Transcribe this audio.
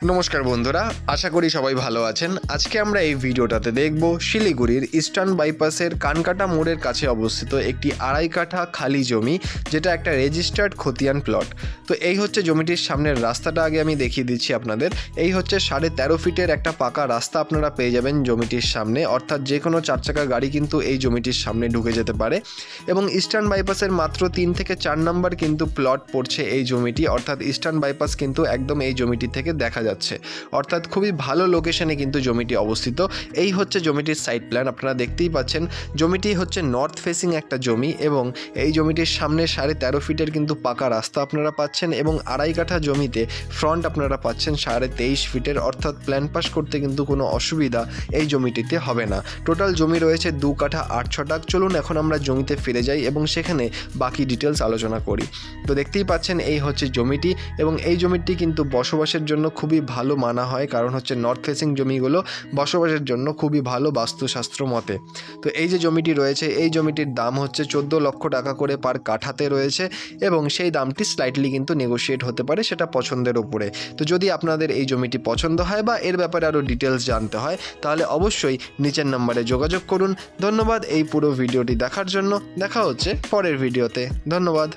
নমস্কার বন্ধুরা, আশা করি সবাই ভালো আছেন। আজকে আমরা এই ভিডিওটাতে দেখব শিলিগুড়ির ইস্টার্ন বাইপাসের কানকাটা মোড়ের কাছে অবস্থিত একটি 2.5 কাঠা খালি জমি, যেটা একটা রেজিস্টার্ড খতিয়ান প্লট। তো এই হচ্ছে জমিটির সামনের রাস্তাটা, আগে আমি দেখিয়ে দিচ্ছি আপনাদের। এই হচ্ছে 13.5 ফিটের একটা পাকা রাস্তা আপনারা পেয়ে যাবেন জমিটির সামনে, অর্থাৎ যে কোনো 4 চাকা গাড়ি কিন্তু এই জমিটির সামনে ঢুকে যেতে পারে। এবং ইস্টার্ন বাইপাসের মাত্র 3 থেকে 4 নম্বর কিন্তু প্লট পড়ছে এই জমিটি, অর্থাৎ ইস্টার্ন বাইপাস কিন্তু একদম এই জমিটি থেকে দেখা যাচ্ছে, অর্থাৎ খুবই ভালো লোকেশনে কিন্তু জমিটি অবস্থিত। এই হচ্ছে জমিটির সাইড প্ল্যান, আপনারা দেখতেই পাচ্ছেন। জমিটি হচ্ছে নর্থ ফেসিং একটা জমি এবং এই জমিটির সামনে 13.5 ফিটের কিন্তু পাকা রাস্তা আপনারা পাচ্ছেন এবং 2.5 কাঠা জমিতে ফ্রন্ট আপনারা পাচ্ছেন 23.5 ফিটের, অর্থাৎ প্ল্যান পাস করতে কিন্তু কোনো অসুবিধা এই জমিটিতে হবে না। টোটাল জমি রয়েছে 2 কাঠা 8 ছটাক। চলুন এখন আমরা জমিতে ফিরে যাই এবং সেখানে বাকি ডিটেলস আলোচনা করি। তো দেখতেই পাচ্ছেন এই হচ্ছে জমিটি এবং এই জমিটি কিন্তু বসবাসের জন্য খুবই ভালো মানা হয়, কারণ হচ্ছে নর্থ ফেসিং জমিগুলো বসবাসের জন্য খুবই ভালো বাস্তুশাস্ত্র মতে। তো এই যে জমিটি রয়েছে, এই জমিটির দাম হচ্ছে 14 লক্ষ টাকা করে পার কাঠাতে রয়েছে এবং সেই দামটি স্লাইটলি কিন্তু নেগোশিয়েট হতে পারে, সেটা পছন্দের উপরে। তো যদি আপনাদের এই জমিটি পছন্দ হয় বা এর ব্যাপারে আরও ডিটেলস জানতে হয়, তাহলে অবশ্যই নিচের নম্বরে যোগাযোগ করুন। ধন্যবাদ এই পুরো ভিডিওটি দেখার জন্য। দেখা হচ্ছে পরের ভিডিওতে। ধন্যবাদ।